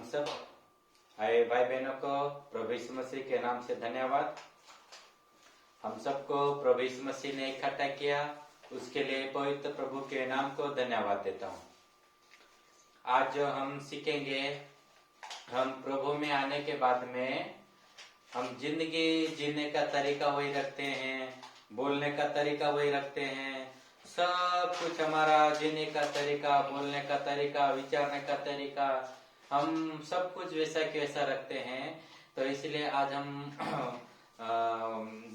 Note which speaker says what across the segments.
Speaker 1: सब आए भाई बहनों को प्रभु यीशु मसीह के नाम से धन्यवाद। हम सबको प्रभु यीशु मसीह ने इकट्ठा किया, उसके लिए पवित्र प्रभु के नाम को धन्यवाद देता हूँ। आज जो हम सीखेंगे, हम प्रभु में आने के बाद में हम जिंदगी जीने का तरीका वही रखते हैं, बोलने का तरीका वही रखते हैं, सब कुछ हमारा जीने का तरीका, बोलने का तरीका, विचारने का तरीका, हम सब कुछ वैसा के वैसा रखते हैं। तो इसलिए आज हम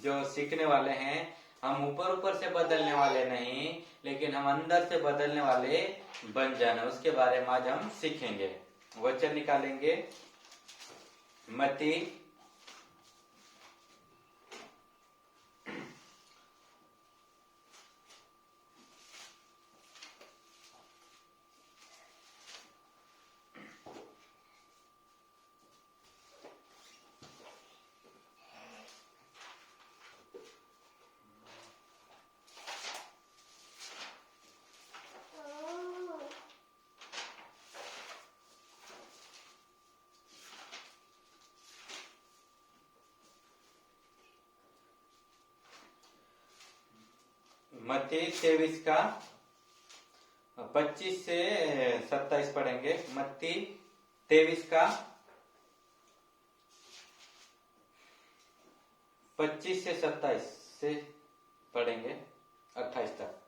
Speaker 1: जो सीखने वाले हैं, हम ऊपर ऊपर से बदलने वाले नहीं, लेकिन हम अंदर से बदलने वाले बन जाना, उसके बारे में आज हम सीखेंगे। वचन निकालेंगे मत्ती मत्ती 23 का 25 से 27 पढ़ेंगे। मत्ती 23 का 25 से 27 से पढ़ेंगे 28 तक।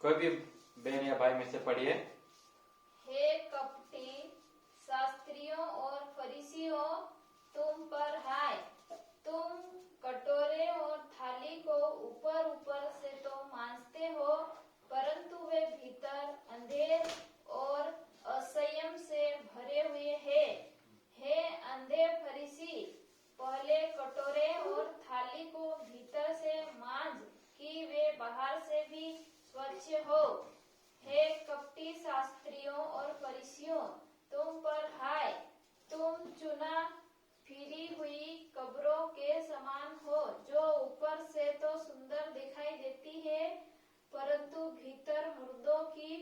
Speaker 1: कोई भी बहन या भाई में से पढ़िए।
Speaker 2: हे कपटी शास्त्रियों और फरीसियों, तुम पर हाय, तुम कटोरे और थाली को ऊपर ऊपर से तो मांजते हो, परंतु वे भीतर अंधेर और असंयम से भरे हुए हैं। हे अंधे फरीसी, पहले कटोरे और थाली को भीतर से मांज कि वे बाहर से भी स्वच्छ हो। हे कपटी शास्त्रियों और फरीसियों, तुम पर हाय, तुम चुना फिरी हुई कब्रों के समान हो, जो ऊपर से तो सुंदर दिखाई देती है, परंतु भीतर मुर्दों की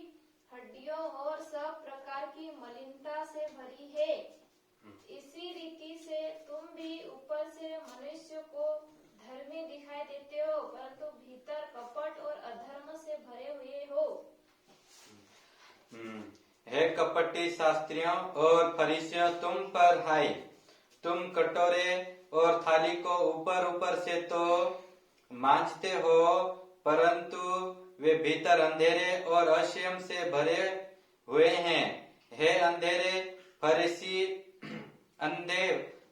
Speaker 2: हड्डियों और सब प्रकार की मलिनता से भरी है। इसी रीति से तुम भी ऊपर से मनुष्य को धर्मी दिखाई देते हो, परंतु भीतर कपट और अधर्म से भरे हुए हो।
Speaker 1: हे कपटी शास्त्रियों और फरीसियों, तुम पर हाय, तुम कटोरे और थाली को ऊपर ऊपर से तो मांजते हो, परंतु वे भीतर अंधेरे और असंयम से भरे हुए हैं। हे अंधे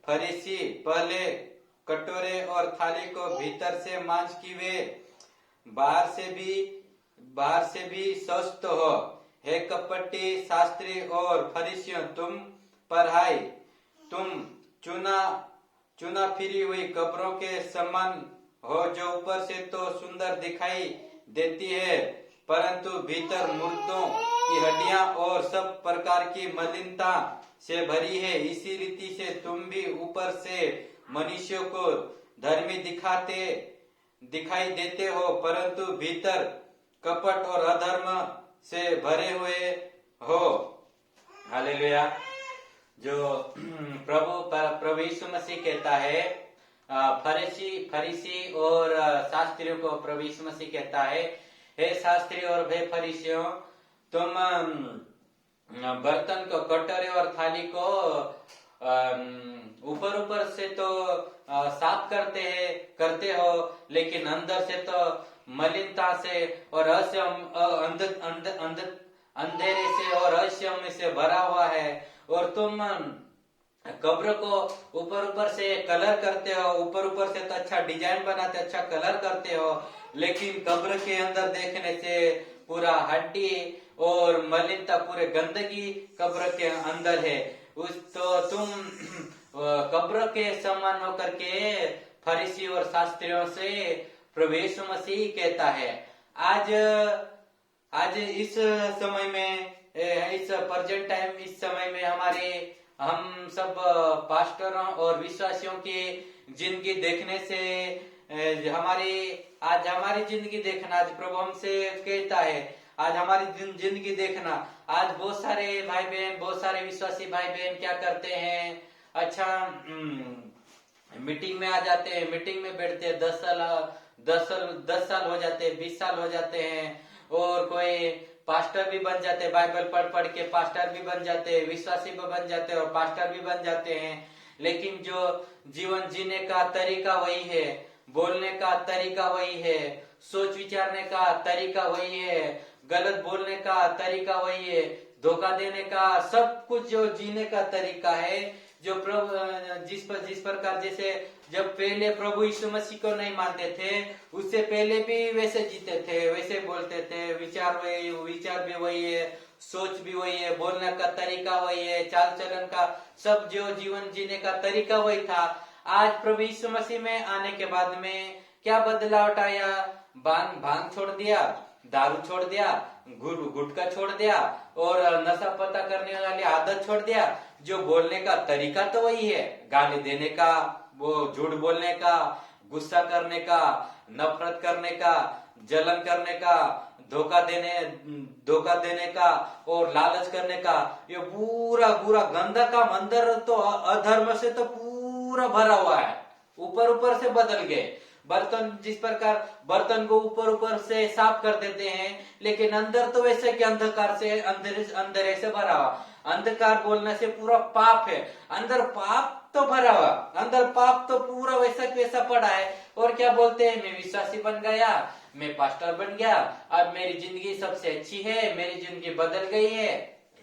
Speaker 1: फरीसी, पहले कटोरे और थाली को भीतर से मांज कि वे बाहर से भी स्वस्थ हो। हे कपटी शास्त्री और फरीसियों, तुम पर हाय, तुम चुना फिरी हुई कब्रों के समान हो, जो ऊपर से तो सुंदर दिखाई देती है, परंतु भीतर मुर्दों की हड्डियां और सब प्रकार की मलिनता से भरी है। इसी रीति से तुम भी ऊपर से मनुष्यों को धर्मी दिखाई देते हो, परंतु भीतर कपट और अधर्म से भरे हुए हो। हालेलुया। जो प्रभु यीशु मसीह कहता है, फरीसी और शास्त्रियों को प्रभु यीशु मसीह कहता है, हे शास्त्री और हे फरीसियों, तुम बर्तन को, कटोरे और थाली को ऊपर से तो साफ करते हो, लेकिन अंदर से तो मलिनता से और अंधेरे से और असंयम से भरा हुआ है। और तुम कब्र को ऊपर से कलर करते हो, ऊपर से तो अच्छा डिजाइन बनाते, अच्छा कलर करते हो, लेकिन कब्र के अंदर देखने से पूरा हड्डी और मलिनता, पूरे गंदगी कब्र के अंदर है। तो तुम कब्र के समान होकर के फरीसी और शास्त्रियों से प्रभु यीशु मसीह कहता है। आज इस समय में, इस प्रेजेंट टाइम, इस समय में हम सब पास्टरों और विश्वासियों की जिंदगी देखने से हमारी जिंदगी देखना, आज प्रभु हमसे कहता है, आज हमारी जिंदगी देखना, आज बहुत सारे भाई बहन, बहुत सारे विश्वासी भाई बहन क्या करते हैं, अच्छा मीटिंग में आ जाते हैं, मीटिंग में बैठते हैं, 10 साल हो जाते हैं, 20 साल हो जाते हैं, और कोई पास्टर भी बन जाते हैं, बाइबल पढ़ पढ़ के पास्टर भी बन जाते हैं, विश्वासी भी बन जाते हैं और पास्टर भी बन जाते हैं। लेकिन जो जीवन जीने का तरीका वही है, बोलने का तरीका वही है, सोच विचारने का तरीका वही है, गलत बोलने का तरीका वही है, धोखा देने का, सब कुछ जो जीने का तरीका है, जो प्रभु जिस प्रकार, जैसे जब पहले प्रभु यीशु मसीह को नहीं मानते थे, उससे पहले भी वैसे जीते थे, वैसे बोलते थे, विचार भी वही है, सोच भी वही है, बोलने का तरीका वही है, चाल चलन का सब जो जीवन जीने का तरीका वही था। आज प्रभु यीशु मसीह में आने के बाद में क्या बदलाव आया? भांग छोड़ दिया, दारू छोड़ दिया, गुटखा छोड़ दिया और नशा पता करने वाली आदत छोड़ दिया। जो बोलने का तरीका तो वही है, गाली देने का, वो झूठ बोलने का, गुस्सा करने का, नफरत करने का, जलन करने का, धोखा देने का और लालच करने का, ये पूरा गंदा काम अंदर तो अधर्म से तो पूरा भरा हुआ है। ऊपर से बदल गए बर्तन, जिस प्रकार बर्तन को ऊपर से साफ कर देते हैं, लेकिन अंदर तो वैसे कि अंधकार से अंधेरे से भरा हुआ। अंधकार बोलने से पूरा पाप है, अंदर पाप तो भरा हुआ, अंदर पाप तो पूरा वैसा पड़ा है। और क्या बोलते हैं, मैं विश्वासी बन गया, मैं पास्टर बन गया, अब मेरी जिंदगी सबसे अच्छी है, मेरी जिंदगी बदल गई है।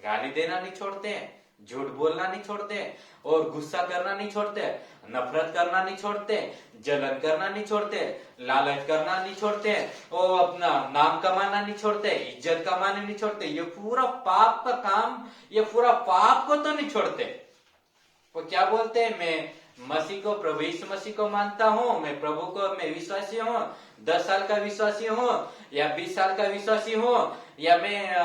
Speaker 1: गाली देना नहीं छोड़ते, झूठ बोलना नहीं छोड़ते, और गुस्सा करना नहीं छोड़ते, नफरत करना नहीं छोड़ते, जलन करना नहीं छोड़ते, लालच करना नहीं छोड़ते, और अपना नाम कमाना नहीं छोड़ते, इज्जत कमाना नहीं छोड़ते। ये पूरा पाप का काम, ये पूरा पाप को तो नहीं छोड़ते। वो क्या बोलते हैं, मैं मसीह को, प्रभु यीशु मसीह को मानता हूँ, मैं प्रभु को, मैं विश्वासी हूँ, 10 साल का विश्वासी हूँ या 20 साल का विश्वासी हूँ, या मैं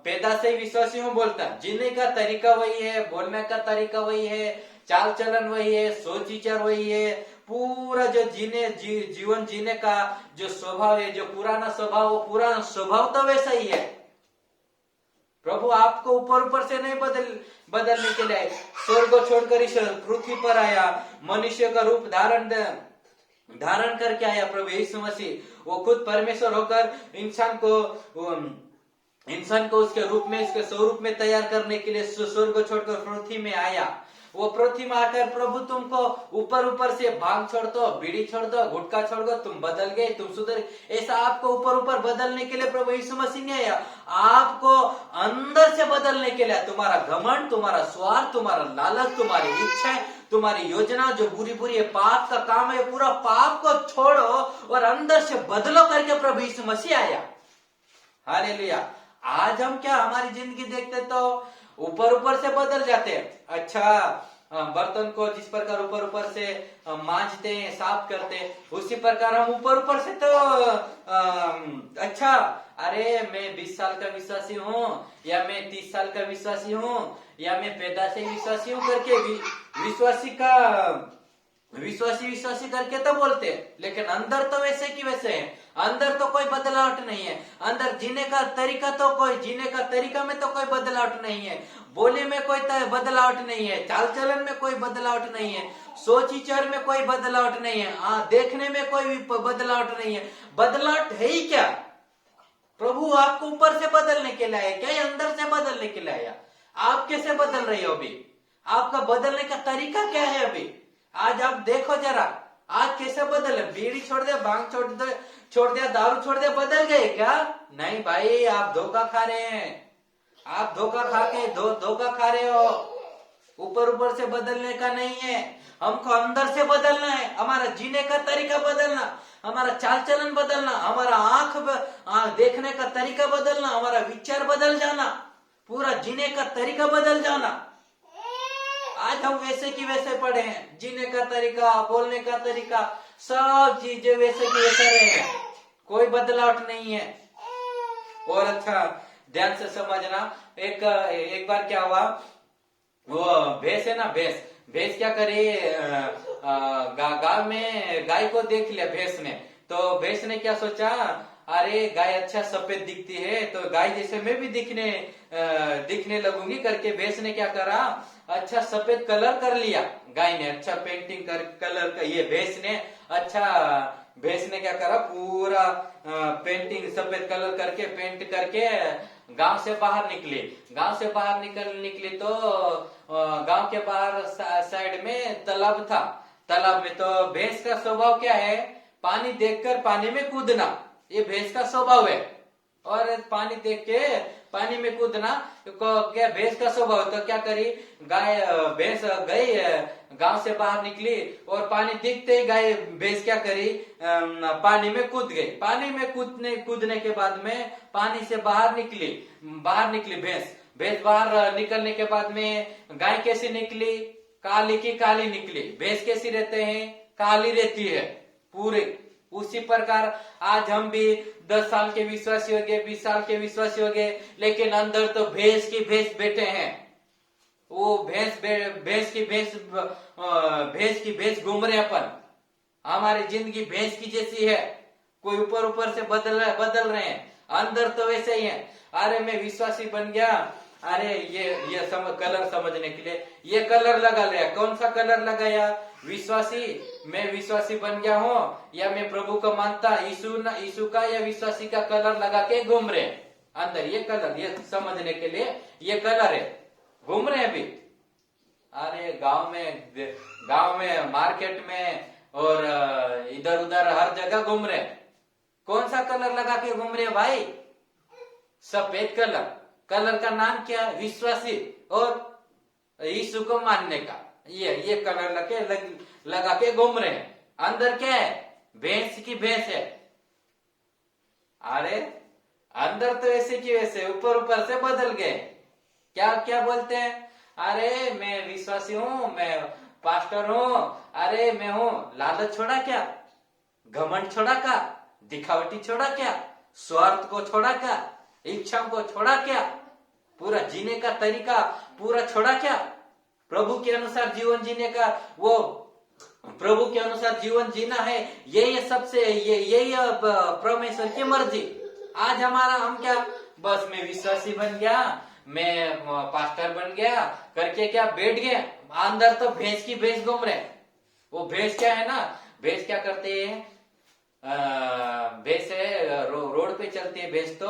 Speaker 1: पैदा से ही विश्वासी हूँ बोलता। जीने का तरीका वही है, बोलने का तरीका वही है, चाल चलन वही है, सोच विचार वही है, पूरा जो जीवन जीने का जो स्वभाव है, जो पुराना स्वभाव, वो पुराना स्वभाव तो वैसा ही है। प्रभु आपको ऊपर से नहीं बदलने के लिए स्वर्ग को छोड़कर इस पृथ्वी पर आया, मनुष्य का रूप धारण करके आया। प्रभु यीशु मसीह वो खुद परमेश्वर होकर इंसान को उसके रूप में, उसके स्वरूप में तैयार करने के लिए स्वर्ग को छोड़कर पृथ्वी में आया। वो पृथ्वी में आकर प्रभु तुमको ऊपर से भांग छोड़ दो, बीड़ी छोड़ दो, गुटखा छोड़ दो, तुम बदल गए, तुम सुधर, ऐसा आपको ऊपर बदलने के लिए प्रभु यीशु मसीह ने आया। आपको अंदर से बदलने के लिए, तुम्हारा घमंड, तुम्हारा स्वार्थ, तुम्हारा लालच, तुम्हारी इच्छा, तुम्हारी योजना जो बुरी है, पाप का काम है, पूरा पाप को छोड़ो और अंदर से बदलो करके प्रभु यीशु मसीह आया। हालेलुया। आज हम क्या, हमारी जिंदगी देखते तो ऊपर से बदल जाते हैं। अच्छा, बर्तन को जिस प्रकार ऊपर से मांजते हैं, साफ करते हैं, उसी प्रकार हम ऊपर से तो अच्छा, अरे मैं 20 साल का विश्वासी हूँ, या मैं 30 साल का विश्वासी हूँ, या मैं पैदा से विश्वासी हूँ करके विश्वासी करके तो बोलते हैं, लेकिन अंदर तो वैसे की वैसे है। अंदर तो कोई बदलावट नहीं है, अंदर जीने का तरीका में तो कोई बदलावट नहीं है, बोले में कोई बदलावट नहीं है, चाल चलन में कोई बदलावट नहीं है, सोच विचार में कोई बदलावट नहीं है, देखने में कोई बदलावट नहीं है। बदलावट है ही क्या? प्रभु आपको ऊपर से बदलने के लिए आया क्या, या अंदर से बदलने के लिए आया? आप कैसे बदल रहे हो अभी? आपका बदलने का तरीका क्या है अभी? आज आप देखो जरा, आज कैसे बदले? बीड़ी छोड़ दिया, भांग छोड़ दिया, दारू छोड़ दिया, बदल गए क्या? नहीं भाई, आप धोखा खा रहे हैं, आप धोखा खा रहे हो। ऊपर से बदलने का नहीं है, हमको अंदर से बदलना है। हमारा जीने का तरीका बदलना, हमारा चाल चलन बदलना, हमारा आंख देखने का तरीका बदलना, हमारा विचार बदल जाना, पूरा जीने का तरीका बदल जाना। आज हम वैसे की वैसे पड़े हैं, जीने का तरीका, बोलने का तरीका, सब चीजें वैसे की वैसे रहे हैं, कोई बदलाव नहीं है। और अच्छा ध्यान से समझना, एक बार क्या हुआ, वो भैंस है ना, भैंस क्या करे, गांव में गाय को देख लिया भैंस ने, तो भैंस ने क्या सोचा, अरे गाय अच्छा सफेद दिखती है तो गाय जैसे मैं भी दिखने लगूंगी करके भैंस ने क्या करा, अच्छा सफेद कलर कर लिया। गाय ने अच्छा पेंटिंग कर कलर का, ये भैंस ने क्या करा, पूरा पेंटिंग सफेद कलर करके पेंट करके गांव से बाहर निकली। गांव से बाहर निकली तो गांव के बाहर साइड में तालाब था। तालाब में तो भैंस का स्वभाव क्या है, पानी देखकर पानी में कूदना, ये भैंस का स्वभाव है। और पानी देख के पानी में कूदना क्या भैंस का स्वभाव, तो क्या करी भैंस गई गांव से बाहर निकली और पानी दिखते ही भैंस क्या करी, पानी में कूद गई। पानी में कूदने के बाद में पानी से बाहर निकली भैंस बाहर निकलने के बाद में गाय कैसी निकली, काली की काली निकली। भैंस कैसी रहते हैं, काली रहती है पूरे। उसी प्रकार आज हम भी 10 साल के विश्वासी हो गए, 20 साल के विश्वासी हो गए, लेकिन अंदर तो भैंस की भैंस बैठे हैं। वो भैंस की भैंस घूम रहे अपन। हमारी जिंदगी भैंस की जैसी है, कोई ऊपर से बदल रहे हैं, अंदर तो वैसे ही है। अरे मैं विश्वासी बन गया, अरे ये कलर समझने के लिए ये कलर लगा लिया। कौन सा कलर लगाया, मैं विश्वासी बन गया हूँ या मैं प्रभु को मानता, यीशु का या विश्वासी का कलर लगा के घूम रहे अंदर। ये कलर, ये समझने के लिए ये कलर है, घूम रहे अभी। अरे गांव में मार्केट में और इधर उधर हर जगह घूम रहे। कौन सा कलर लगा के घूम रहे भाई, सफेद कलर का नाम क्या है, विश्वासी और यीशु को मानने का। ये कलर लगा के घूम रहे हैं। अंदर क्या है, भैंस की भैंस है। अरे अंदर तो ऐसे की वैसे, ऊपर से बदल गए। क्या बोलते हैं, अरे मैं विश्वासी हूँ, मैं पास्टर हूँ, अरे मैं हूँ। लालच छोड़ा क्या, घमंड छोड़ा क्या, दिखावटी छोड़ा क्या, स्वार्थ को छोड़ा क्या, इच्छाओं को छोड़ा क्या, पूरा जीने का तरीका पूरा छोड़ा क्या, प्रभु के अनुसार जीवन जीने का, वो प्रभु के अनुसार जीवन जीना है, यही सबसे यही परमेश्वर की मर्जी। आज हम क्या, बस मैं विश्वासी बन गया, मैं पास्टर बन गया करके क्या बैठ गए। अंदर तो भैंस की भैंस घूम रहे। वो भैंस क्या है ना, भैंस क्या करते हैं, भैंस है रोड पे चलती है भैंस, तो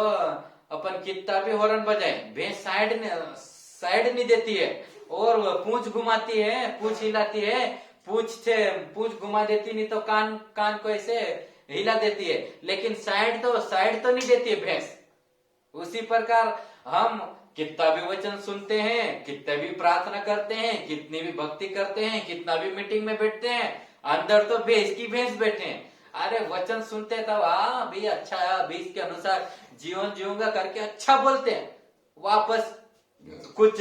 Speaker 1: अपन कितना भी हॉर्न बजाए भैंस साइड नहीं देती है, और पूंछ घुमाती है, पूंछ हिलाती है, पूंछ घुमा देती, नहीं तो कान को ऐसे हिला देती है, लेकिन साइड तो नहीं देती है भैंस। उसी प्रकार हम कितना भी वचन सुनते हैं, कितने भी प्रार्थना करते हैं, कितनी भी भक्ति करते हैं, कितना भी मीटिंग में बैठते हैं, अंदर तो भैंस की भैंस बैठे हैं। अरे वचन सुनते तब भी अच्छा है, भी इसके अनुसार जीवन जीऊंगा करके अच्छा बोलते हैं, वापस कुछ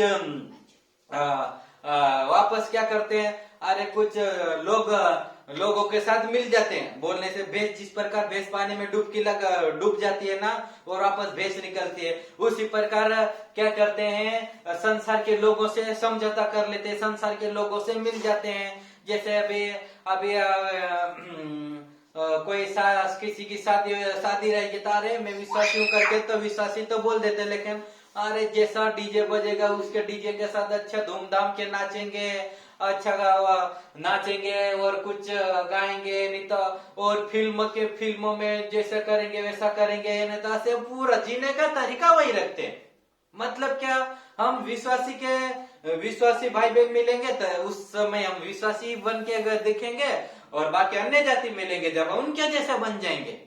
Speaker 1: वापस क्या करते हैं, अरे कुछ लोगों के साथ मिल जाते हैं। बोलने से भैंस, जिस प्रकार भैंस पानी में डूब जाती है ना, और वापस भैंस निकलती है, उसी प्रकार क्या करते हैं, संसार के लोगों से समझौता कर लेते हैं, संसार के लोगों से मिल जाते हैं। जैसे अभी कोई किसी की शादी रहेगी, तो अरे मैं विश्वासी हूँ करके तो विश्वासी तो बोल देते, लेकिन अरे जैसा डीजे बजेगा उसके डीजे के साथ अच्छा धूमधाम के नाचेंगे, अच्छा नाचेंगे और कुछ गाएंगे, नहीं तो और फिल्मों में जैसा करेंगे वैसा करेंगे, नहीं तो ऐसे पूरा जीने का तरीका वही रखते हैं। मतलब क्या, हम विश्वासी भाई बहन मिलेंगे तो उस समय हम विश्वासी बन के अगर दिखेंगे, और बाकी अन्य जाति मिलेंगे जब उनके जैसा बन जाएंगे।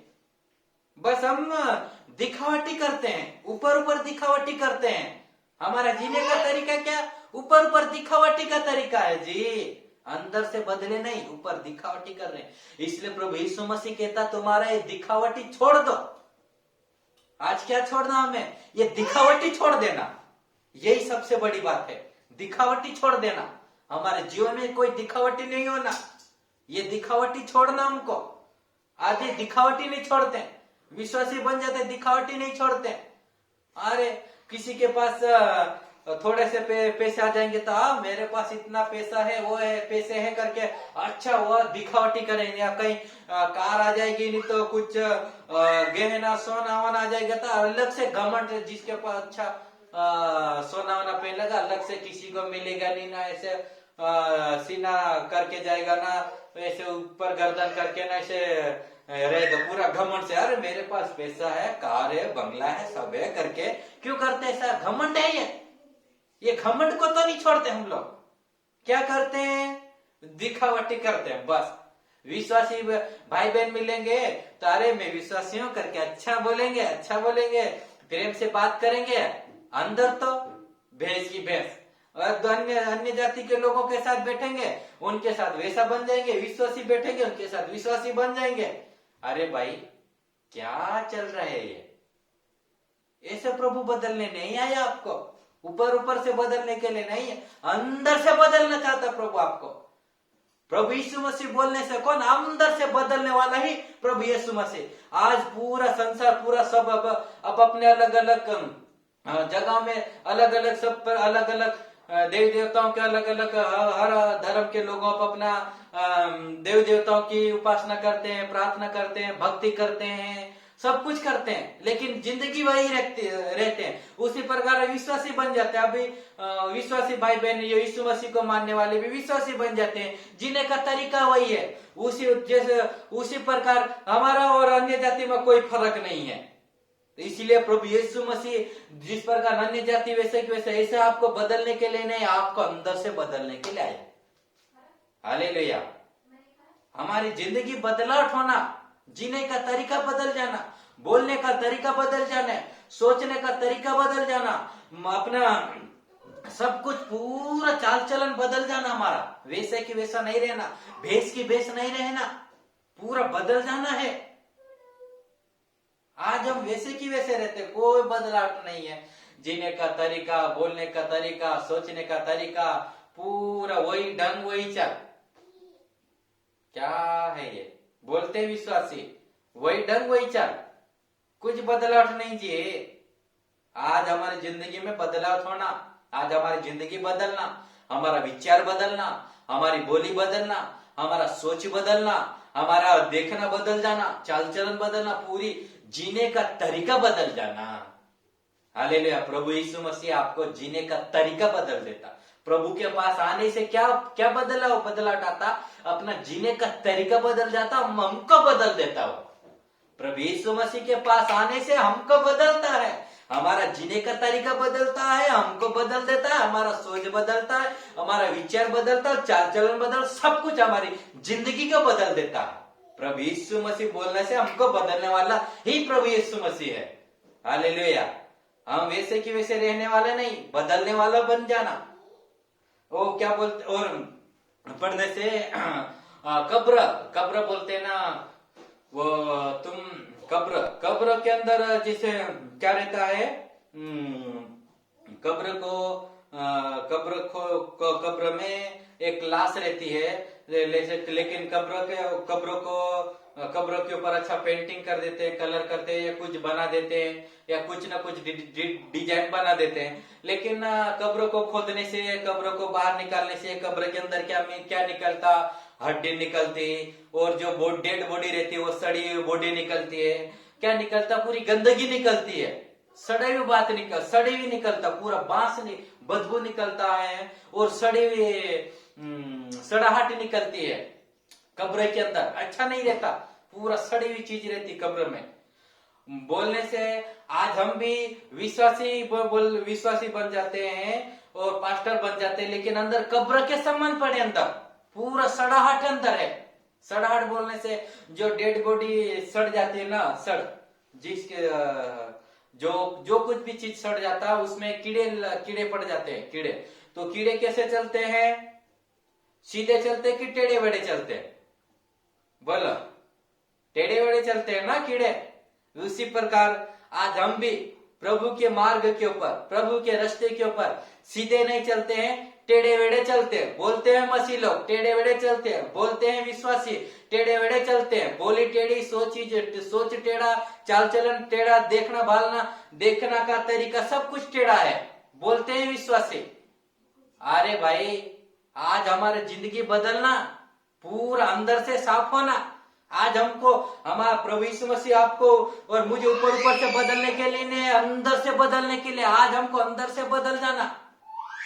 Speaker 1: बस हम दिखावटी करते हैं, ऊपर दिखावटी करते हैं। हमारा जीने का तरीका क्या, ऊपर दिखावटी का तरीका है जी, अंदर से बदले नहीं, ऊपर दिखावटी कर रहे हैं। इसलिए प्रभु यीशु मसीह कहता, तुम्हारा ये दिखावटी छोड़ दो। आज क्या छोड़ना हमें, ये दिखावटी छोड़ देना, यही सबसे बड़ी बात है, दिखावटी छोड़ देना। हमारे जीवन में कोई दिखावटी नहीं होना, ये दिखावटी छोड़ना हमको। आधे दिखावटी नहीं छोड़ते, विश्वासी बन जाते, दिखावटी नहीं छोड़ते। अरे किसी के पास थोड़े से पैसे आ जाएंगे तो मेरे पास इतना पैसा है, वो है, पैसे है करके अच्छा वो दिखावटी करेंगे, या कहीं कार आ जाएगी, नहीं तो कुछ गहना सोना वोना आ जाएगा तो अलग से घमंड, जिसके पास अच्छा सोना वोना पहनेगा अलग से किसी को मिलेगा नहीं ना, ऐसे सीना करके जाएगा ना, ऐसे ऊपर गर्दन करके ना ऐसे रहेगा पूरा घमंड से, अरे मेरे पास पैसा है, कार है, बंगला है, सब है करके। क्यों करते हैं ऐसा? घमंड है ये घमंड को तो नहीं छोड़ते हम लोग। क्या करते हैं? दिखावटी करते हैं बस। विश्वासी भाई बहन मिलेंगे तो अरे मैं विश्वासी हूं करके अच्छा बोलेंगे, प्रेम से बात करेंगे, अंदर तो भैंस की भैंस। और अन्य जाति के लोगों के साथ बैठेंगे, उनके साथ वैसा बन जाएंगे, विश्वासी बैठेंगे उनके साथ विश्वासी बन जाएंगे। अरे भाई क्या चल रहा है ये? ऐसे प्रभु बदलने नहीं आया आपको, ऊपर से बदलने के लिए नहीं है, अंदर से बदलना चाहता प्रभु आपको। प्रभु यीशु मसीह बोलने से कौन? अंदर से बदलने वाला ही प्रभु यीशु मसीह। आज पूरा संसार पूरा सब अब अपने अलग अलग जगह में अलग अलग सब पर अलग अलग देवी देवताओं के अलग अलग हर धर्म के लोगों को अपना देवी देवताओं की उपासना करते हैं, प्रार्थना करते हैं, भक्ति करते हैं, सब कुछ करते हैं, लेकिन जिंदगी वही रहते हैं। उसी प्रकार विश्वासी बन जाते हैं। अभी विश्वासी भाई बहन यीशु मसीह को मानने वाले भी विश्वासी बन जाते हैं, जीने का तरीका वही है। उसी प्रकार हमारा और अन्य जाति में कोई फर्क नहीं है। तो इसीलिए प्रभु यीशु मसीह जिस प्रकार अन्य जाति वैसे के वैसे, ऐसे आपको बदलने के लिए नहीं, आपको अंदर से बदलने के लिए आया। हालेलुया। हमारी जिंदगी बदलाव होना, जीने का तरीका बदल जाना, बोलने का तरीका बदल जाना, सोचने का तरीका बदल जाना, अपना सब कुछ पूरा चाल चलन बदल जाना, हमारा वैसे की वैसा नहीं रहना, भेष की भेष नहीं रहना, पूरा बदल जाना है। आज हम वैसे की वैसे रहते, कोई बदलाव नहीं है। जीने का तरीका, बोलने का तरीका, सोचने का तरीका, पूरा वही ढंग वही चाल। क्या है ये? बोलते विश्वासी, वही ढंग वही चाल, कुछ बदलाव नहीं जी। आज हमारी जिंदगी में बदलाव होना, आज हमारी जिंदगी बदलना, हमारा विचार बदलना, हमारी बोली बदलना, हमारा सोच बदलना, हमारा देखना बदल जाना, चाल चलन बदलना, पूरी जीने का तरीका बदल जाना। हालेलुया। प्रभु यीशु मसीह आपको जीने का तरीका बदल देता। प्रभु के पास आने से क्या बदलाव आता? अपना जीने का तरीका बदल जाता, हमको बदल देता हो। प्रभु यीशु मसीह के पास आने से हमको बदलता है, हमारा जीने का तरीका बदलता है, हमको बदल देता है, हमारा सोच बदलता है, हमारा विचार बदलता है, चाल चलन बदल, सब कुछ हमारी जिंदगी को बदल देता है। प्रभु यीशु मसीह बोलने से हमको बदलने वाला ही प्रभु यीशु मसीह है। हालेलुया। हम वैसे की वैसे रहने वाले नहीं, बदलने वाला बन जाना। वो क्या बोलते, और पढ़ने से कब्र बोलते ना, वो तुम कब्र के अंदर जैसे क्या रहता है, कब्र में एक लाश रहती है, लेकिन कब्र के ऊपर अच्छा पेंटिंग कर देते हैं, कलर करते हैं, या कुछ बना देते हैं, या कुछ ना कुछ डिजाइन बना देते हैं। लेकिन कब्र को खोदने से, कब्र को बाहर निकालने से, कब्र के अंदर क्या निकलता? हड्डी निकलती, और जो डेड बॉडी रहती है वो सड़ी हुई बॉडी निकलती है। क्या निकलता? पूरी गंदगी निकलती है, सड़ी हुई निकलता, पूरा बांस बदबू निकलता है, और सड़ाहट निकलती है कब्र के अंदर। अच्छा नहीं रहता, पूरा सड़ी हुई चीज रहती कब्र में। बोलने से आज हम भी विश्वासी बन जाते हैं और पास्टर बन जाते हैं, लेकिन अंदर कब्र के संबंध पड़े, अंदर पूरा सड़ाहट अंदर है। सड़ाहट बोलने से जो डेड बॉडी सड़ जाती है ना, जिसके जो कुछ भी चीज सड़ जाता है उसमें कीड़े पड़ जाते हैं। कीड़े तो कीड़े कैसे चलते हैं? सीधे चलते कि टेढ़े बेढ़े चलते हैं? बोलो, टेढ़े बेढ़े चलते हैं ना कीड़े। उसी प्रकार आज हम भी प्रभु के मार्ग के ऊपर, प्रभु के रास्ते के ऊपर सीधे नहीं चलते हैं, टेढ़े वेढ़े चलते हैं। बोलते हैं मसीह लोग, टेढ़े वेढ़े चलते हैं। बोलते हैं विश्वासी, टेढ़े वेढ़े चलते हैं। बोली टेढ़ी, सोच टेढ़ा, चाल चलन टेढ़ा, देखना का तरीका सब कुछ टेढ़ा है। बोलते हैं विश्वासी, अरे भाई आज हमारी जिंदगी बदलना, पूरा अंदर से साफ होना। आज हमको हमारा प्रभु यीशु मसीह आपको और मुझे ऊपर ऊपर से बदलने के लिए नहीं, अंदर से बदलने के लिए। आज हमको अंदर से बदल जाना।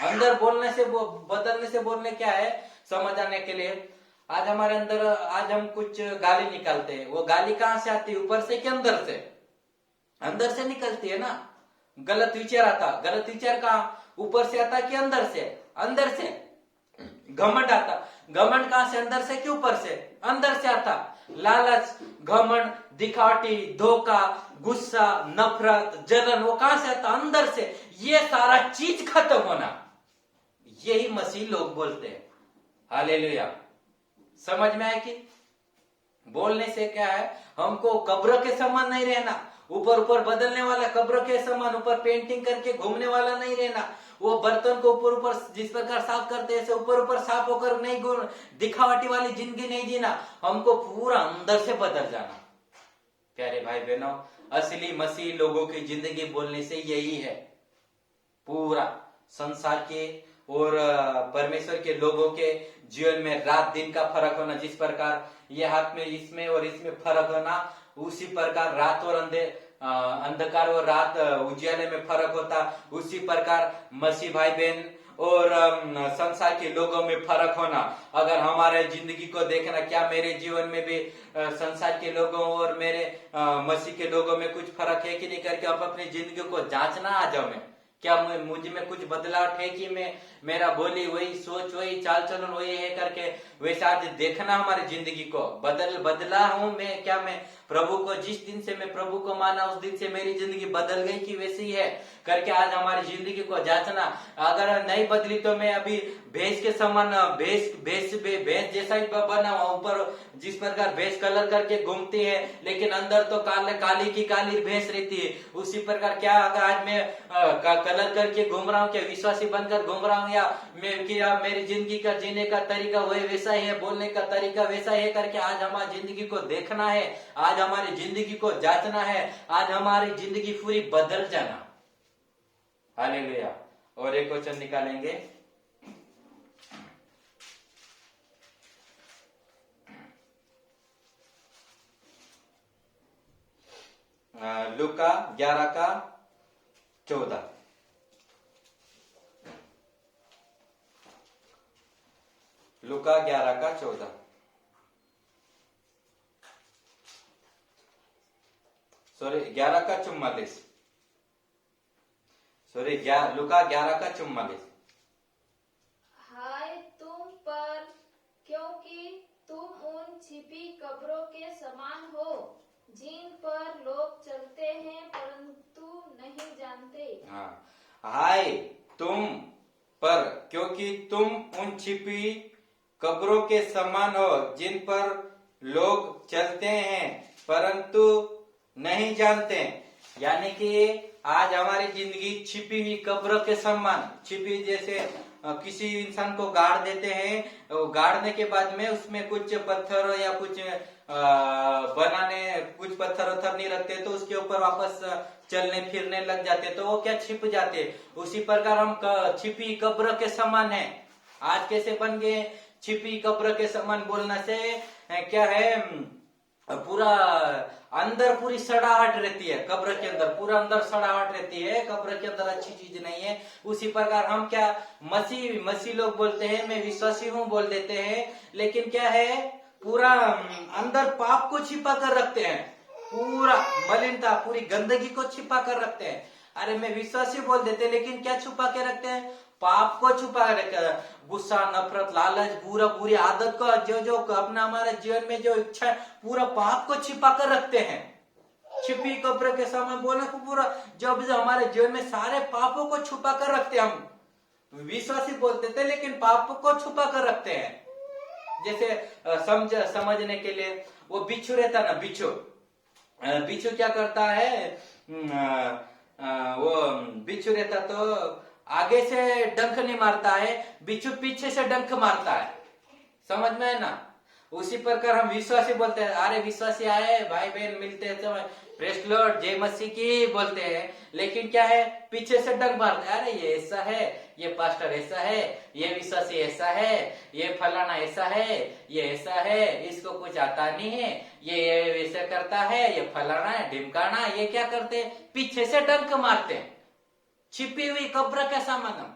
Speaker 1: अंदर बोलने से बदलने से बोलने क्या है समझ आने के लिए। आज हमारे अंदर आज हम कुछ गाली निकालते हैं, वो गाली कहाँ से आती है, ऊपर से कि अंदर से? अंदर से निकलती है ना। गलत विचार आता, गलत विचार कहाँ, ऊपर से आता कि अंदर से? अंदर से। घमंड आता, घमंड कहाँ से, अंदर से कि ऊपर से? अंदर से आता। लालच, घमंड, दिखावटी, धोखा, गुस्सा, नफरत, जलन, वो कहां से आता? अंदर से। ये सारा चीज खत्म होना, यही मसीह लोग बोलते हैं। हालेलुया। समझ में आया कि बोलने से क्या है, हमको कब्र के समान नहीं रहना, ऊपर ऊपर बदलने वाला, कब्र के समान ऊपर पेंटिंग करके घूमने वाला नहीं रहना। वो बर्तन को ऊपर ऊपर जिस प्रकार साफ करते हैं ऐसे ऊपर ऊपर साफ होकर नहीं, दिखावटी वाली जिंदगी नहीं जीना। हमको पूरा अंदर से बदल जाना। प्यारे भाई बहनों, असली मसीह लोगों की जिंदगी बोलने से यही है। पूरा संसार के और परमेश्वर के लोगों के जीवन में रात दिन का फर्क होना। जिस प्रकार ये हाथ में इसमें और इसमें फर्क होना, उसी प्रकार रात और अंधकार और रात उजियाले में फर्क होता। उसी प्रकार मसीह भाई बहन और संसार के लोगों में फर्क होना। अगर हमारे जिंदगी को देखना, क्या मेरे जीवन में भी संसार के लोगों और मेरे मसीह के लोगों में कुछ फर्क है कि नहीं करके अब अपनी जिंदगी को जांचना। आ जाओ में क्या मुझ में कुछ बदलाव है कि मैं मेरा बोली वही, सोच वही, चाल चलन वही है करके वैसा आज देखना हमारी जिंदगी को। बदला हूं मैं, क्या मैं प्रभु को, जिस दिन से मैं प्रभु को माना उस दिन से मेरी जिंदगी बदल गई कि वैसी है करके आज हमारी जिंदगी को जांचना। अगर नहीं बदली तो मैं अभी भैंस के समान भैंस जैसा ही बना हुआ, ऊपर जिस प्रकार भैंस कलर करके घूमती है लेकिन अंदर तो काली की काली भैंस रहती है। उसी प्रकार क्या अगर आज मैं कलर करके घूम रहा हूँ, क्या विश्वासी बनकर घूम रहा हूँ, या मेरी जिंदगी का जीने का तरीका वही वैसा ही है, बोलने का तरीका वैसा है करके आज हमारी जिंदगी को देखना है। आज हमारी जिंदगी को जांचना है। आज हमारी जिंदगी पूरी बदल जाना। हालेलुया। और एक क्वेश्चन निकालेंगे, लूका 11:14। लूका 11:14। सॉरी 11:44। सॉरी लूका 11:44।
Speaker 2: हाय तुम पर, क्योंकि तुम उन छिपी कब्रों के समान हो जिन पर लोग चलते हैं परंतु नहीं जानते।
Speaker 1: हाँ, हाय तुम पर, क्योंकि तुम उन छिपी कब्रों के समान हो जिन पर लोग चलते हैं परंतु नहीं जानते। यानी कि आज हमारी जिंदगी छिपी हुई कब्र के समान, छिपी जैसे किसी इंसान को गाड़ देते हैं, गाड़ने के बाद में उसमें कुछ पत्थर या कुछ बनाने कुछ पत्थर नहीं रखते तो उसके ऊपर वापस चलने फिरने लग जाते तो वो क्या छिप जाते। उसी प्रकार हम छिपी कब्र के समान है। आज कैसे बन गए छिपी कब्र के समान? बोलने से क्या है, पूरा अंदर पूरी सड़ाहट रहती है कब्र के अंदर, पूरा अंदर सड़ाहट रहती है, कब्र के अंदर अच्छी चीज नहीं है। उसी प्रकार हम क्या मसीह लोग बोलते हैं मैं विश्वासी हूँ बोल देते हैं, लेकिन क्या है पूरा अंदर पाप को छिपा कर रखते हैं, पूरा मलिनता पूरी गंदगी को छिपा कर रखते हैं। अरे मैं विश्वासी बोल देते लेकिन क्या छुपा के रखते हैं? पाप को छुपा रखा, गुस्सा, नफरत, लालच, बुरी आदत को जो अपना हमारे जीवन में जो इच्छा पूरा पाप को छिपा कर रखते हैं। छिपी कब्र के सामने बोलने को पूरा जो हमारे जीवन में सारे पापों को छुपा कर रखते हैं। हम विश्वासी बोलते थे लेकिन पाप को छुपा कर रखते हैं। जैसे समझने के लिए वो बिच्छू रहता ना, बिच्छू क्या करता है, वो बिच्छू रहता तो आगे से डंक नहीं मारता है, बिच्छू पीछे से डंक मारता है। समझ में है ना? उसी प्रकार हम विश्वासी बोलते हैं, अरे विश्वासी आए भाई बहन मिलते हैं तो प्रेस लॉर्ड जय मसीह की बोलते हैं, लेकिन क्या है पीछे से डर मारते हैं, अरे ये ऐसा है, ये पास्टर ऐसा है, ये विश्वासी ऐसा है, ये फलाना ऐसा है, ये ऐसा है, इसको कुछ आता नहीं है, ये वैसे करता है, ये फलाना है ढिमकाना, ये क्या करते हैं पीछे से डंक मारते हैं, छिपी हुई कब्र का सामान हम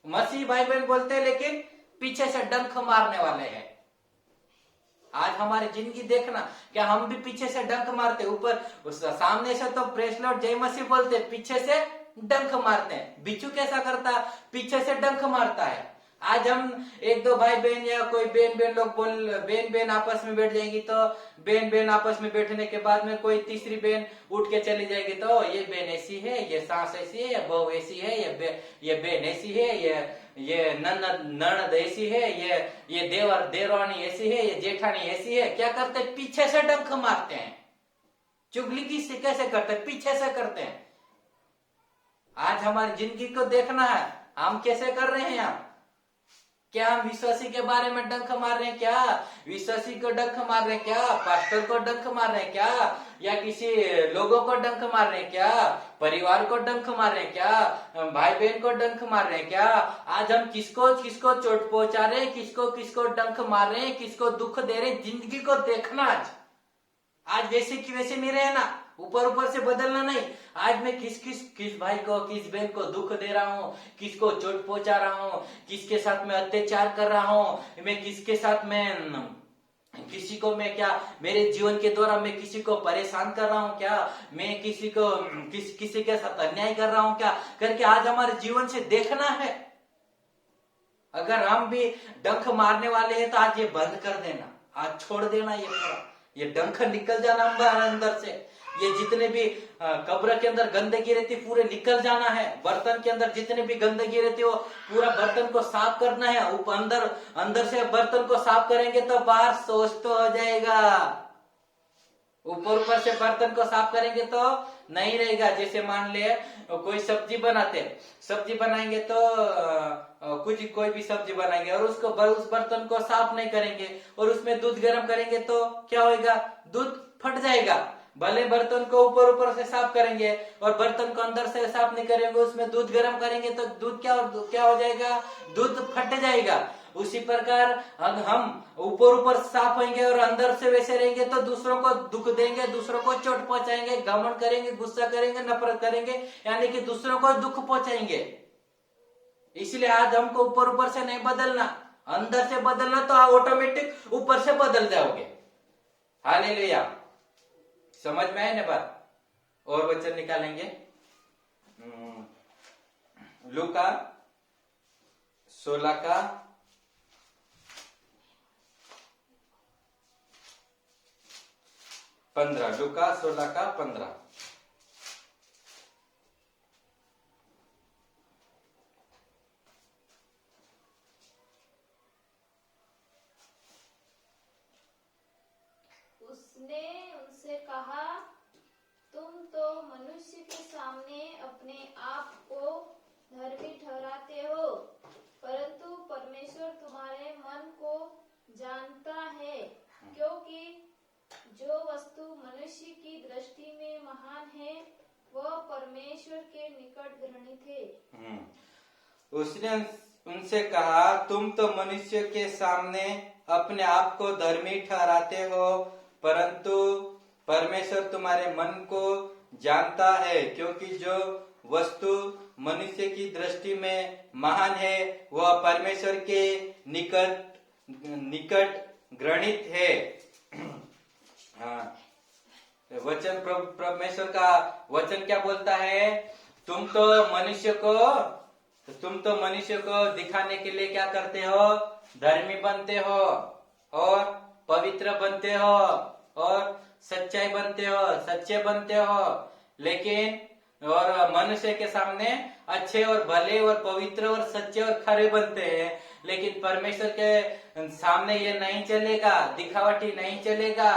Speaker 1: मसीह भाई बहन बोलते हैं, लेकिन पीछे से डंक मारने वाले हैं। आज हमारी जिंदगी देखना, क्या हम भी पीछे से डंक मारते, ऊपर उस सामने से तो प्रेस लॉर्ड जय मसीह बोलते, पीछे से डंक मारते हैं। बिच्छू कैसा करता, पीछे से डंक मारता है। आज हम एक दो भाई बहन या कोई बहन लोग बहन आपस में बैठ जाएंगी, तो बहन आपस में बैठने के बाद में कोई तीसरी बहन उठ के चली जाएगी, तो ये बहन ऐसी है, ये सास ऐसी है, ये बहू ऐसी है, ये बहन ऐसी है, ये ननद ऐसी है, ये देवरानी ऐसी है, ये जेठानी ऐसी है। क्या करते हैं पीछे से डंक मारते हैं। चुगली किससे कैसे करते हैं, पीछे से करते हैं। आज हमारी जिंदगी को देखना है, हम कैसे कर रहे हैं। हम क्या हम विश्वासी के बारे में डंक मार रहे हैं, क्या विश्वासी को डंक मार रहे हैं, क्या पास्टर को डंक मार रहे हैं, क्या या किसी लोगों को डंक मार रहे हैं, क्या परिवार को डंक मार रहे हैं, क्या भाई बहन को डंक मार रहे हैं, क्या आज हम किसको किसको चोट पहुंचा रहे हैं, किसको किसको डंक मार रहे हैं, किसको दुख दे रहे हैं। जिंदगी को देखना, आज वैसे की वैसे नहीं रहना, ऊपर से बदलना नहीं। आज मैं किस भाई को किस बहन को दुख दे रहा हूँ, किसको चोट पहुंचा रहा हूँ, किसके साथ मैं अत्याचार कर रहा हूँ, मैं किसके साथ मैं किसी को मैं क्या मेरे जीवन के द्वारा मैं किसी को परेशान कर रहा हूँ, क्या मैं किसी के साथ अन्याय कर रहा हूँ, क्या करके आज हमारे जीवन से देखना है। अगर हम भी डंक मारने वाले हैं तो आज ये बंद कर देना, आज छोड़ देना, ये डंक निकल जाना हमारे अंदर से। ये जितने भी कब्र के अंदर गंदगी रहती पूरे निकल जाना है। बर्तन के अंदर जितने भी गंदगी रहती हो पूरा बर्तन को साफ करना है। अंदर से बर्तन को साफ करेंगे तो बाहर सोच तो हो जाएगा। ऊपर से बर्तन को साफ करेंगे तो नहीं रहेगा। जैसे मान ले कोई सब्जी बनाएंगे तो कोई भी सब्जी बनाएंगे और उस बर्तन को साफ नहीं करेंगे और उसमें दूध गर्म करेंगे तो क्या होगा, दूध फट जाएगा। भले बर्तन को ऊपर से साफ करेंगे और बर्तन को अंदर से साफ नहीं करेंगे, उसमें दूध गर्म करेंगे तो दूध क्या हो जाएगा, दूध फट जाएगा। उसी प्रकार हम ऊपर साफ होंगे और अंदर से वैसे रहेंगे तो दूसरों को दुख देंगे, दूसरों को चोट पहुंचाएंगे, घमंड करेंगे, गुस्सा करेंगे, नफरत करेंगे, यानी कि दूसरों को दुख पहुंचाएंगे। इसलिए आज हमको ऊपर से नहीं बदलना, अंदर से बदलना, तो ऑटोमेटिक ऊपर से बदल जाओगे। हालेलुया। समझ में आए ना बात। और वचन निकालेंगे लूका 16 का 15। लूका 16 का 15।
Speaker 2: उसने उनसे कहा, तुम तो मनुष्य के सामने अपने आप को धर्मी ठहराते हो, परंतु परमेश्वर तुम्हारे मन को जानता है, क्योंकि जो वस्तु मनुष्य की दृष्टि में महान है वह परमेश्वर के निकट घृणित है।
Speaker 1: उसने उनसे कहा, तुम तो मनुष्य के सामने अपने आप को धर्मी ठहराते हो, परंतु परमेश्वर तुम्हारे मन को जानता है, क्योंकि जो वस्तु मनुष्य की दृष्टि में महान है वह परमेश्वर के निकट घृणित है। वचन परमेश्वर का वचन क्या बोलता है, तुम तो मनुष्य को दिखाने के लिए क्या करते हो, धर्मी बनते हो और पवित्र बनते हो और सच्चाई बनते हो, सच्चे बनते हो, लेकिन और मनुष्य के सामने अच्छे और भले और पवित्र और सच्चे और खरे बनते हैं। लेकिन परमेश्वर के सामने ये नहीं चलेगा, दिखावटी नहीं चलेगा।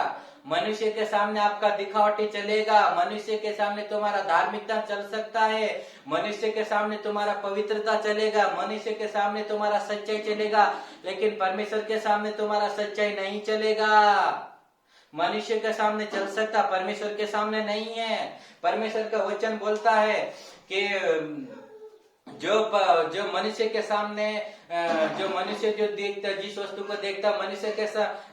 Speaker 1: मनुष्य के सामने आपका दिखावटी चलेगा, मनुष्य के सामने तुम्हारा धार्मिकता चल सकता है, मनुष्य के सामने तुम्हारा पवित्रता चलेगा, मनुष्य के सामने तुम्हारा सच्चाई चलेगा, लेकिन परमेश्वर के सामने तुम्हारा सच्चाई नहीं चलेगा। मनुष्य के सामने चल सकता, परमेश्वर के सामने नहीं है। परमेश्वर का वचन बोलता है कि जो मनुष्य के सामने जो मनुष्य जो देखता, जिस वस्तु को देखता मनुष्य के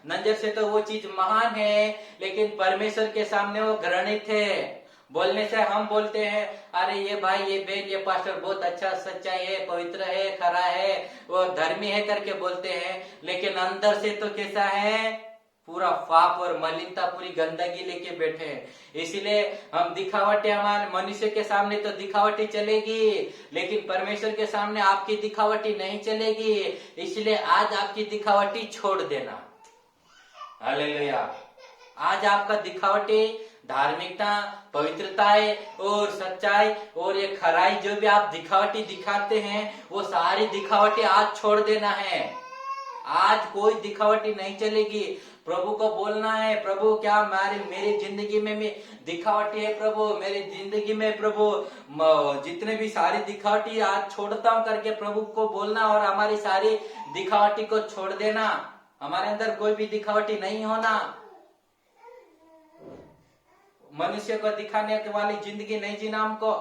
Speaker 1: नजर से तो वो चीज महान है, लेकिन परमेश्वर के सामने वो घृणित है। बोलने से हम बोलते हैं अरे ये भाई, ये बहन, ये पास्टर बहुत अच्छा, सच्चाई है, पवित्र है, खरा है, वो धर्मी है करके बोलते हैं, लेकिन अंदर से तो कैसा है, पूरा पाप और मलिनता, पूरी गंदगी लेके बैठे हैं। इसीलिए हम दिखावटी, हमारे मनुष्य के सामने तो दिखावटी चलेगी, लेकिन परमेश्वर के सामने आपकी दिखावटी नहीं चलेगी। इसलिए आज आपकी दिखावटी छोड़ देना। हालेलुया। आज आपका दिखावटी, धार्मिकता, पवित्रताएं और सच्चाई और ये खराई जो भी आप दिखावटी दिखाते हैं, वो सारी दिखावटी आज छोड़ देना है। आज कोई दिखावटी नहीं चलेगी। प्रभु को बोलना है, प्रभु क्या मेरी जिंदगी में भी दिखावटी है, प्रभु मेरी जिंदगी में प्रभु जितने भी सारी दिखावटी आज छोड़ता हूं करके प्रभु को बोलना, और हमारी सारी दिखावटी को छोड़ देना। हमारे अंदर कोई भी दिखावटी नहीं होना। मनुष्य को दिखाने वाली जिंदगी नहीं जीना हमको।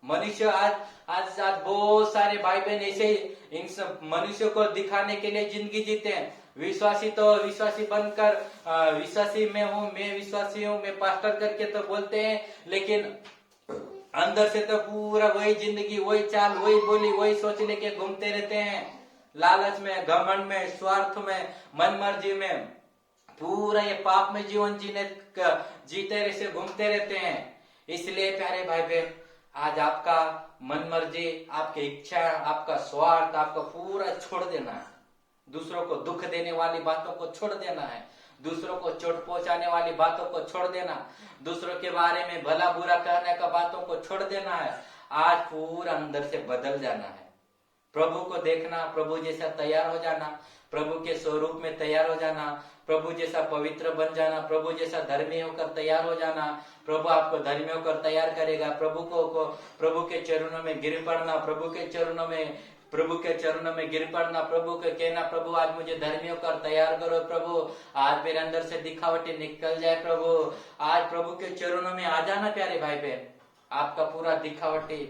Speaker 1: मनुष्य आज बहुत सारे भाई बहन ऐसे इन सब मनुष्य को दिखाने के लिए जिंदगी जीते हैं। विश्वासी तो विश्वासी बनकर विश्वासी में हूँ, मैं विश्वासी हूँ, मैं पास्टर करके तो बोलते हैं, लेकिन अंदर से तो पूरा वही जिंदगी, वही चाल, वही बोली, वही सोच लेके घूमते रहते हैं। लालच में, घमंड में, स्वार्थ में, मन मर्जी में, पूरा ये पाप में जीवन जीते रहते, घूमते रहते हैं। इसलिए प्यारे भाई बहन, आज आपका मन मर्जी, आपकी इच्छा, आपका स्वार्थ, आपका पूरा छोड़ देना है। दूसरों को दुख देने वाली बातों को छोड़ देना है, दूसरों को चोट पहुंचाने वाली बातों को छोड़ देना, दूसरों के बारे में भला बुरा कहने का बातों को छोड़ देना है। आज पूरा अंदर से बदल जाना है। प्रभु को देखना, प्रभु जैसा तैयार हो जाना, प्रभु के स्वरूप में तैयार हो जाना, प्रभु जैसा पवित्र बन जाना, प्रभु जैसा धर्मी होकर तैयार हो जाना। प्रभु आपको धर्मी होकर तैयार करेगा। प्रभु के चरणों में गिर पड़ना, प्रभु के चरणों में गिर पड़ना, प्रभु को कहना, प्रभु आज मुझे धर्मी होकर तैयार करो, प्रभु आज मेरे अंदर से दिखावटी निकल जाए, प्रभु आज प्रभु के चरणों में आ जाना। प्यारे भाई बहन, आपका पूरा दिखावटी,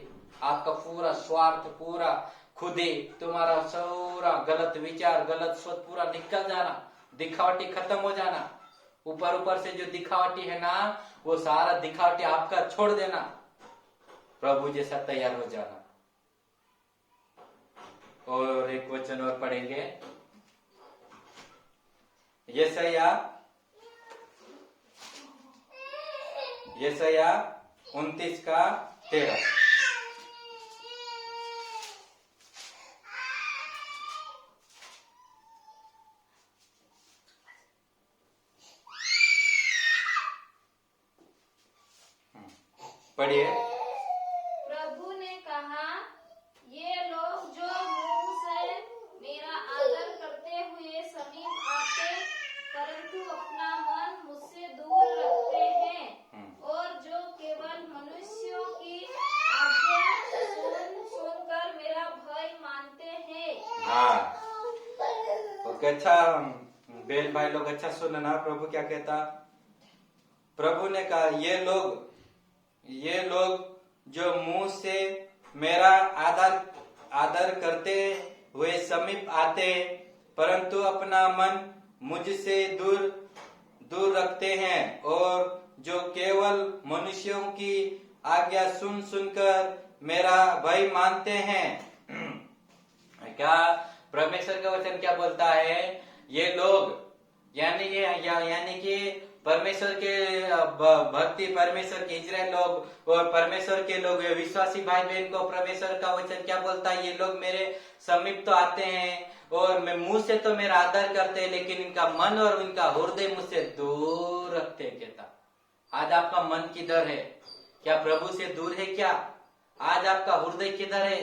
Speaker 1: आपका पूरा स्वार्थ, पूरा खुदी, तुम्हारा सारा गलत विचार, गलत सोच पूरा निकल जाना, दिखावटी खत्म हो जाना। ऊपर से जो दिखावटी है ना, वो सारा दिखावटी आपका छोड़ देना, प्रभु जैसा तैयार हो जाना। और एक वचन और पढ़ेंगे, यशायाह 29:13। पढ़िए।
Speaker 2: प्रभु ने कहा, ये लोग जो मुंह से मेरा आदर करते हुए समीप आते, परंतु अपना मन मुझसे दूर रखते हैं, और जो केवल मनुष्यों की आज्ञा सुनकर मेरा भय मानते हैं।
Speaker 1: हाँ, ओके, अच्छा बहन भाई लोग अच्छा सुनना, प्रभु क्या कहता। प्रभु ने कहा, ये लोग जो मुंह से मेरा आदर करते हुए समीप आते, परंतु अपना मन मुझसे दूर रखते हैं, और जो केवल मनुष्यों की आज्ञा सुनकर मेरा भय मानते हैं। क्या परमेश्वर का वचन क्या बोलता है? ये लोग यानी कि परमेश्वर के भक्ति, परमेश्वर के इजराइल लोग और परमेश्वर के लोग, विश्वासी भाई बहन को परमेश्वर का वचन क्या बोलता है? ये लोग मेरे समीप तो आते हैं और मैं मुंह से तो मेरा आदर करते हैं, लेकिन इनका मन और इनका हृदय मुझसे दूर रखते हैं। कहता, आज आपका मन किधर है? क्या प्रभु से दूर है क्या? आज आपका हृदय किधर है?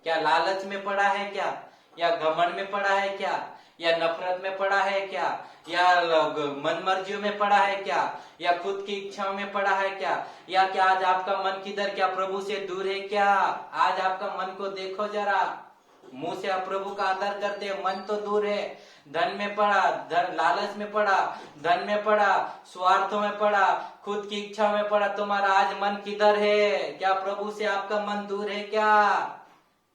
Speaker 1: क्या लालच में पड़ा है क्या? या घमंड में पड़ा है क्या? या नफरत में पड़ा है क्या, या मन मर्जियों में पड़ा है क्या, या खुद की इच्छाओं में पड़ा है क्या, या क्या आज आपका मन किधर, क्या प्रभु से दूर है क्या? आज आपका मन को देखो जरा। मुंह से आप प्रभु का आदर करते हैं, मन तो दूर है। धन में पड़ा, धन लालच में पड़ा, धन में पड़ा, स्वार्थों में पड़ा, खुद की इच्छा में पड़ा, तुम्हारा आज मन किधर है? क्या प्रभु से आपका मन दूर है क्या?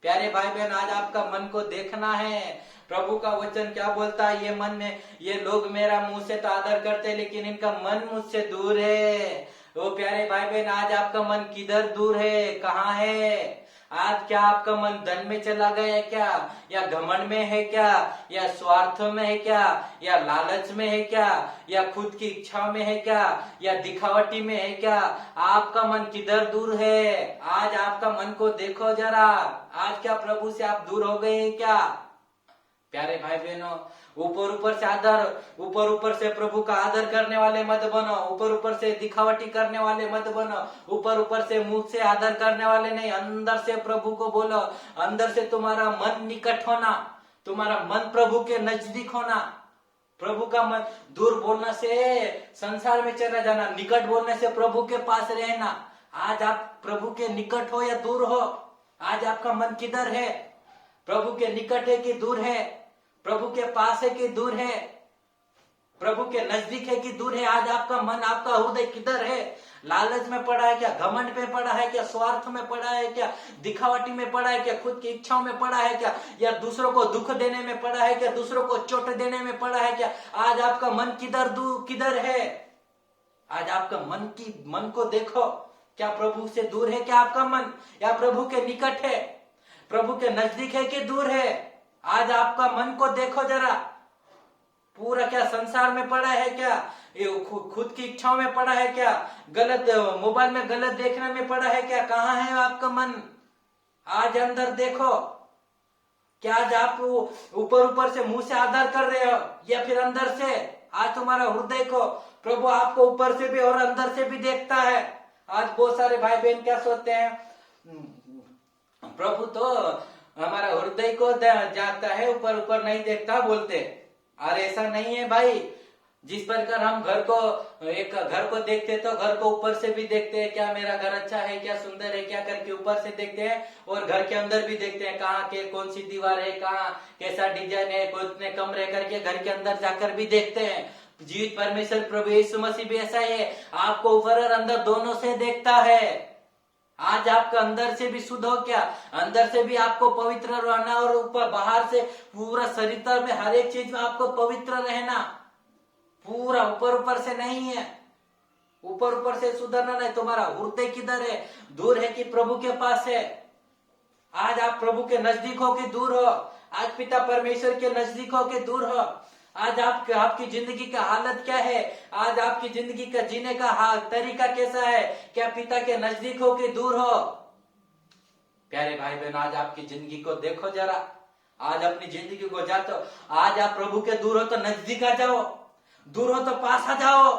Speaker 1: प्यारे भाई बहन, आज आपका मन को देखना है। प्रभु का वचन क्या बोलता है? ये मन में, ये लोग मेरा मुंह से तो आदर करते लेकिन इनका मन मुझसे दूर है। वो प्यारे भाई बहन, आज आपका मन किधर दूर है, कहाँ है? आज क्या आपका मन धन में चला गया है क्या, या घमंड में है क्या, या स्वार्थ में है क्या, या लालच में है क्या, या खुद की इच्छा में है क्या, या दिखावटी में है क्या? आपका मन किधर दूर है? आज आपका मन को देखो जरा। आज क्या प्रभु से आप दूर हो गए हैं क्या? प्यारे भाई बहनों, ऊपर ऊपर से आदर, ऊपर ऊपर से प्रभु का आदर करने वाले मत बनो, ऊपर ऊपर से दिखावटी करने वाले मत बनो, ऊपर ऊपर से मुंह से आदर करने वाले नहीं, अंदर से प्रभु को बोलो। अंदर से तुम्हारा मन निकट होना, तुम्हारा मन प्रभु के नजदीक होना। प्रभु का मन दूर बोलने से संसार में चला जाना, निकट बोलने से प्रभु के पास रहना। आज आप प्रभु के निकट हो या दूर हो? आज आपका मन किधर है? प्रभु के निकट है कि दूर है? प्रभु के पास है कि दूर है? प्रभु के नजदीक है कि दूर है? आज आपका मन, आपका हृदय किधर है? लालच में पड़ा है क्या, घमंड में पड़ा है क्या, स्वार्थ में पड़ा है क्या, दिखावटी में पड़ा है क्या, खुद की इच्छाओं में पड़ा है क्या, या दूसरों को दुख देने में पड़ा है क्या, दूसरों को चोट देने में पड़ा है क्या? आज आपका मन किधर है? आज आपका मन को देखो। क्या प्रभु से दूर है क्या आपका मन, या प्रभु के निकट है? प्रभु के नजदीक है कि दूर है? आज आपका मन को देखो जरा। पूरा क्या संसार में पड़ा है क्या, ये खुद की इच्छाओं में पड़ा है क्या, गलत मोबाइल में गलत देखने में पड़ा है क्या? कहाँ है आपका मन? आज अंदर देखो। क्या आज आप ऊपर ऊपर से मुंह से आदर कर रहे हो, या फिर अंदर से? आज तुम्हारा हृदय को प्रभु आपको ऊपर से भी और अंदर से भी देखता है। आज बहुत सारे भाई बहन क्या सोचते हैं, प्रभु तो हमारा हृदय को जानता है, ऊपर ऊपर नहीं देखता बोलते। और ऐसा नहीं है भाई। जिस प्रकार हम घर को देखते तो घर को ऊपर से भी देखते हैं, क्या मेरा घर अच्छा है, क्या सुंदर है, क्या करके ऊपर से देखते हैं, और घर के अंदर भी देखते हैं कहाँ के कौन सी दीवार है, कहाँ कैसा डिजाइन है, कितने कमरे करके घर के अंदर जाकर भी देखते हैं। जीवित परमेश्वर प्रभु यीशु मसीह भी ऐसा है, आपको ऊपर और अंदर दोनों से देखता है। आज आपका अंदर से भी शुद्ध हो क्या, अंदर से भी आपको पवित्र रहना, और ऊपर बाहर से पूरा शरीर में हर एक चीज में आपको पवित्र रहना। पूरा ऊपर से नहीं है, ऊपर से सुधरना नहीं। तुम्हारा हृदय किधर है? दूर है कि प्रभु के पास है? आज आप प्रभु के नजदीक हो कि दूर हो? आज पिता परमेश्वर के नजदीक हो कि दूर हो? आज आपकी जिंदगी का हालत क्या है? आज आपकी जिंदगी का जीने का तरीका कैसा है? क्या पिता के नजदीक हो कि दूर हो? प्यारे भाई बहन, आज आपकी जिंदगी को देखो जरा। आज अपनी जिंदगी को जातो। आज आप प्रभु के दूर हो तो नजदीक आ जाओ, दूर हो तो पास आ जाओ।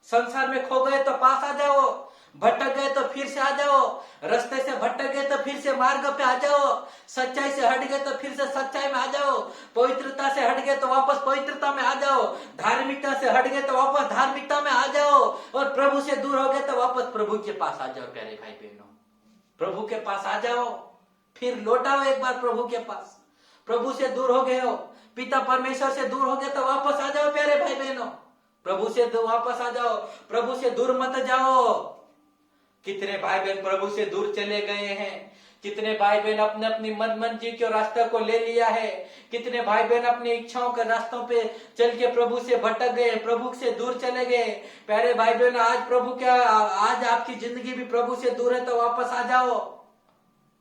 Speaker 1: संसार में खो गए तो पास आ जाओ, भटक गए तो फिर से आ जाओ, रास्ते से भटक गए तो फिर से मार्ग पे आ जाओ, सच्चाई से हट गए तो फिर से सच्चाई में आ जाओ, पवित्रता से हट गए तो वापस पवित्रता में आ जाओ, धार्मिकता से हट गए तो वापस धार्मिकता में आ जाओ, और प्रभु से दूर हो गए तो वापस प्रभु के पास आ जाओ। प्यारे भाई बहनों, प्रभु के पास आ जाओ, फिर लौटाओ एक बार प्रभु के पास। प्रभु से दूर हो गए हो, पिता परमेश्वर से दूर हो गए तो वापस आ जाओ। प्यारे भाई बहनों, प्रभु से वापस आ जाओ, प्रभु से दूर मत जाओ। कितने भाई बहन प्रभु से दूर चले गए हैं, कितने भाई बहन अपने अपनी मन जी के रास्ते को ले लिया है, कितने भाई बहन अपनी इच्छाओं के रास्तों पे चल के प्रभु से भटक गए, प्रभु से दूर चले गए। प्यारे भाई बहन, आज आपकी जिंदगी भी प्रभु से दूर है तो वापस आ जाओ।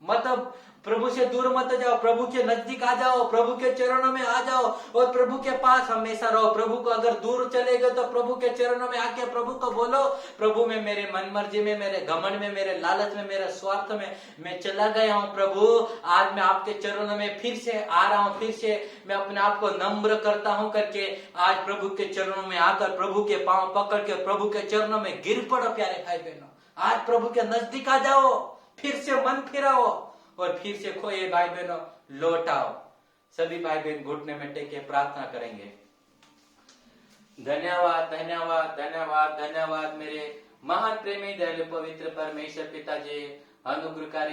Speaker 1: मतलब प्रभु से दूर मत जाओ, प्रभु के नजदीक आ जाओ, प्रभु के चरणों में आ जाओ, और प्रभु के पास हमेशा रहो। प्रभु को अगर दूर चले गए तो प्रभु के चरणों में आके प्रभु को बोलो, प्रभु में मेरे मन मर्जी में, मेरे घमंड में, मेरे लालच में, मेरे स्वार्थ में मैं चला गया हूँ। प्रभु, आज मैं आपके चरणों में फिर से आ रहा हूँ, फिर से मैं अपने आप को नम्र करता हूँ करके आज प्रभु के चरणों में आकर प्रभु के पांव पकड़ के प्रभु के चरणों में गिर पड़ो। प्यारे भाई बहनों, आज प्रभु के नजदीक आ जाओ, फिर से मन फिराओ, और फिर से खोए भाई बहनों लौट आओ। सभी भाई बहन घुटने में टेके प्रार्थना करेंगे। धन्यवाद धन्यवाद धन्यवाद धन्यवाद मेरे महान प्रेमी दयालु पवित्र परमेश्वर पिताजी, अनुग्रहकारी